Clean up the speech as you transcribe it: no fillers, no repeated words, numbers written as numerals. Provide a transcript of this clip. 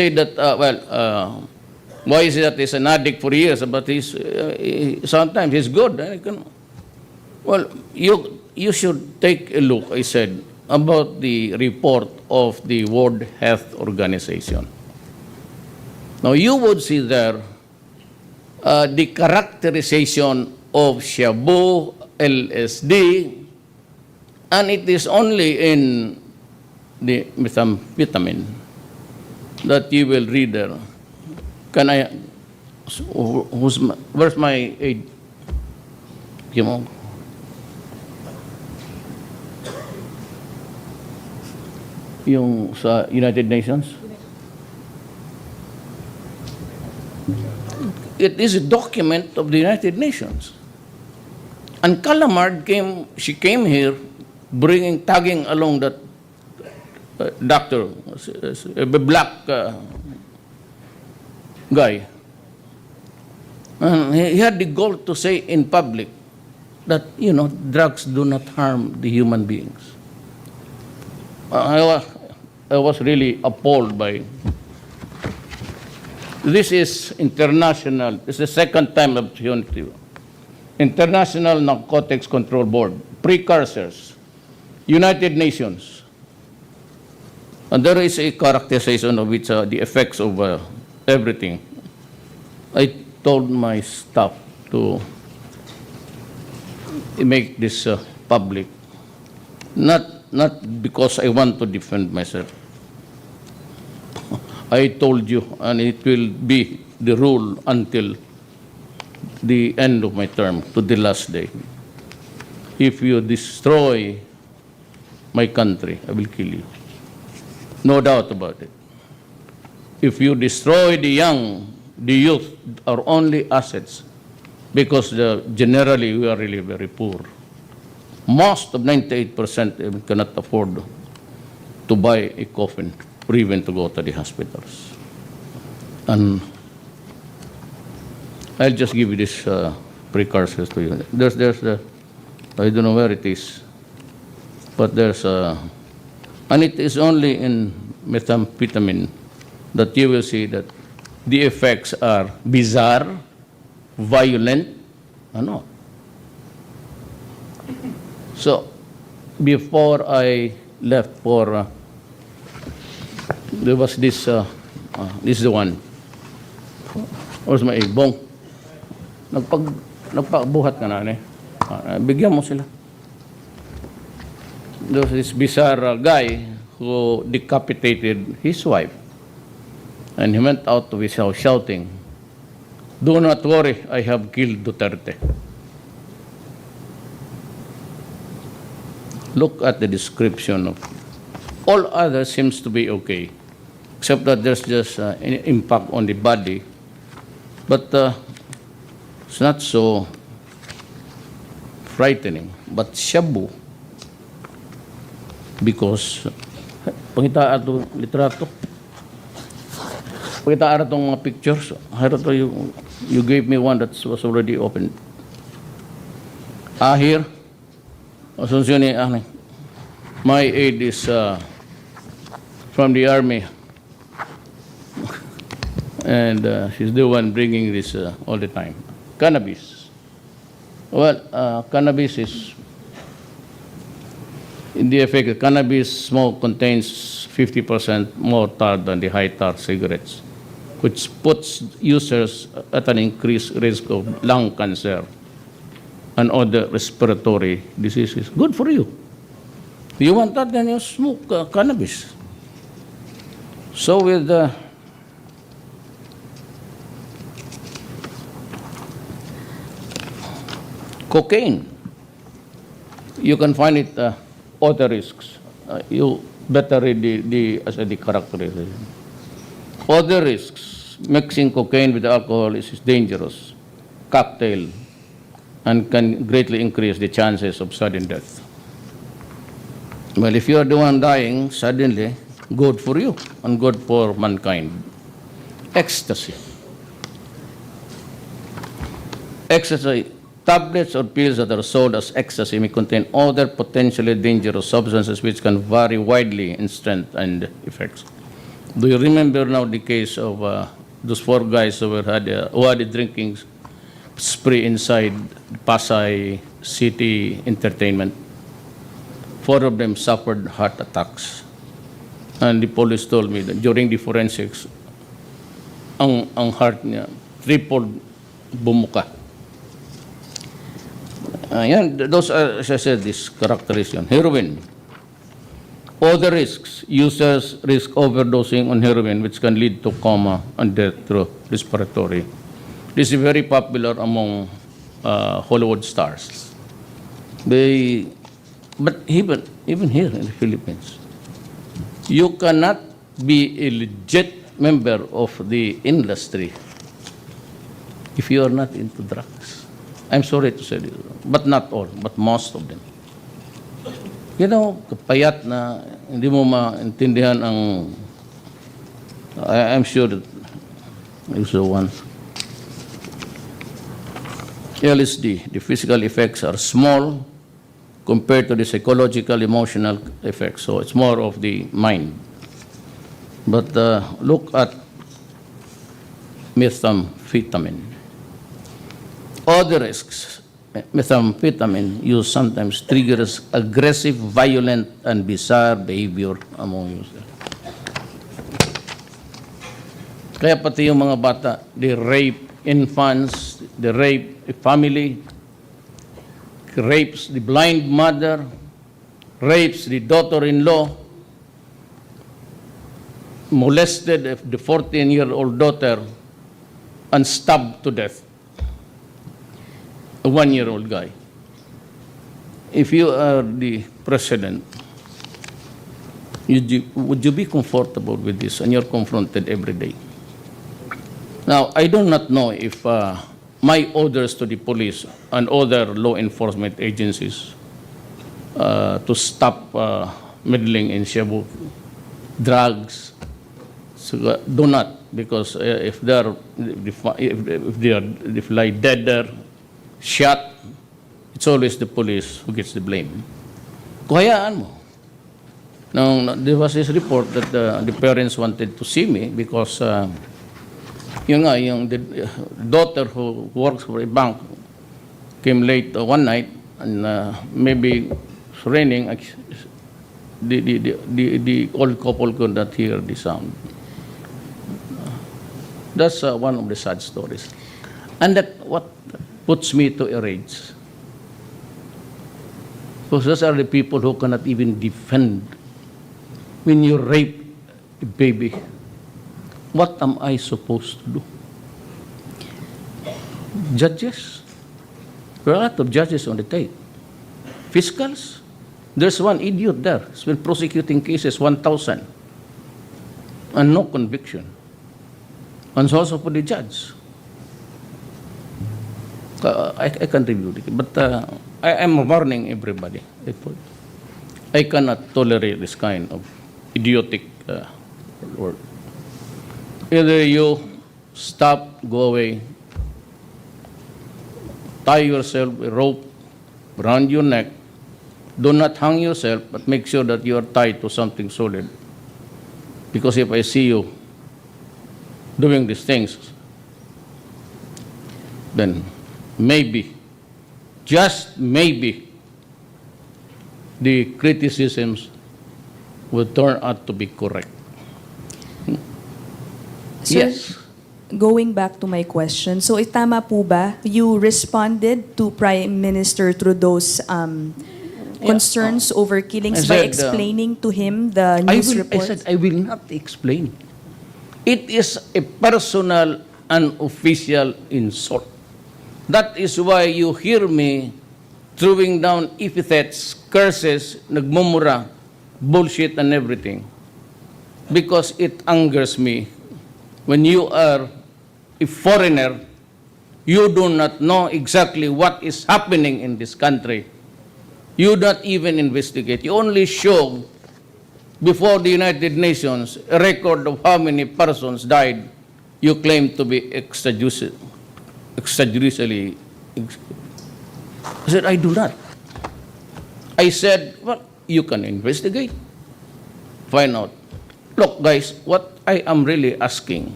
say that, why is it that he's an addict for years, but sometimes he's good. Well, you should take a look, I said, about the report of the World Health Organization. Now, you would see there the characterization of shabu, LSD, and it is only in the methamphetamine that you will read there. Can I, where's my aid? Yung sa United Nations? It is a document of the United Nations. And Calamard she came here tagging along that doctor, a black guy. And he had the goal to say in public that, drugs do not harm the human beings. I was really appalled by. This is international. It's the second time of unity. International Narcotics Control Board, precursors, United Nations. And there is a characterization of which the effects of everything. I told my staff to make this public, not because I want to defend myself. I told you, and it will be the rule until the end of my term, to the last day. If you destroy my country, I will kill you. No doubt about it. If you destroy the young, the youth, our only assets, because generally we are really very poor. Most of 98% cannot afford to buy a coffin or even to go to the hospitals. And I'll just give you this precursors to you. There's I don't know where it is, but there's and it is only in methamphetamine that you will see that the effects are bizarre, violent, So, before I left for, there was this, this is the one. Where's my bong? Nagpagbuhat ka na, bigyan mo sila. There was this bizarre guy who decapitated his wife. And he went out of his house shouting, "Do not worry, I have killed Duterte." Look at the description of all others seems to be okay, except that there's just an impact on the body, but it's not so frightening. But shabu, because pangita ato litrato, pangita ara tong mga pictures. Harato you gave me one that was already opened. Here. My aide is from the army, and she's the one bringing this all the time. Cannabis. Well, cannabis is, in the effect, cannabis smoke contains 50% more tar than the high tar cigarettes, which puts users at an increased risk of lung cancer and other respiratory diseases. Good for you. You want that, then you smoke cannabis. So with cocaine, you can find it other risks. You better read the characterization. Other risks, mixing cocaine with alcohol is dangerous. Cocktail, and can greatly increase the chances of sudden death. Well, if you are the one dying suddenly, good for you and good for mankind. Ecstasy. Ecstasy, tablets or pills that are sold as ecstasy may contain other potentially dangerous substances which can vary widely in strength and effects. Do you remember now the case of those 4 guys who had a drinking spree inside Pasay City Entertainment? 4 of them suffered heart attacks. And the police told me that during the forensics, ang heart niya tripled bumuka. Those are, as I said, this characterization. Heroin. Other risks, users risk overdosing on heroin, which can lead to coma and death through respiratory. This is very popular among Hollywood stars. But even here in the Philippines, you cannot be a legit member of the industry if you are not into drugs. I'm sorry to say this, but not all, but most of them. You know, kapayat na hindi mo maintindihan ang, I'm sure that there's one. LSD, the physical effects are small compared to the psychological, emotional effects. So it's more of the mind. But look at methamphetamine. Other risks. Methamphetamine use sometimes triggers aggressive, violent, and bizarre behavior among users. Kaya pati yung mga bata, they rape infants, they rape a family, rapes the blind mother, rapes the daughter-in-law, molested the 14-year-old daughter, and stabbed to death a 1-year-old guy. If you are the president, would you be comfortable with this? And you're confronted every day. Now, I do not know if my orders to the police and other law enforcement agencies to stop meddling in Cebu drugs, so, do not, because if they lie dead there, shot, it's always the police who gets the blame. Kuhayaan mo. Now, there was this report that the parents wanted to see me because yung the daughter who works for a bank came late one night, and maybe it's raining. The old couple could not hear the sound. That's one of the sad stories. And that what puts me to a rage. Because those are the people who cannot even defend. When you rape a baby, what am I supposed to do? Judges. There are a lot of judges on the tape. Fiscals. There's one idiot there. He's been prosecuting cases 1,000 and no conviction. And so also for the judge. I can review it, but I am warning everybody. I cannot tolerate this kind of idiotic work. Either you stop, go away, tie yourself a rope around your neck. Do not hang yourself, but make sure that you are tied to something solid. Because if I see you doing these things, then maybe, just maybe, the criticisms will turn out to be correct. Sir, Yes. going back to my question, so tama po ba you responded to Prime Minister Trudeau's concerns over killings by explaining to him the news report? I said I will not explain. It is a personal and official insult. That is why you hear me throwing down epithets, curses, nagmumura, bullshit and everything. Because it angers me. When you are a foreigner, you do not know exactly what is happening in this country. You don't even investigate. You only show before the United Nations a record of how many persons died you claim to be extrajudicially. I said, I do not. I said, well, you can investigate. Find out. Look, guys, what I am really asking,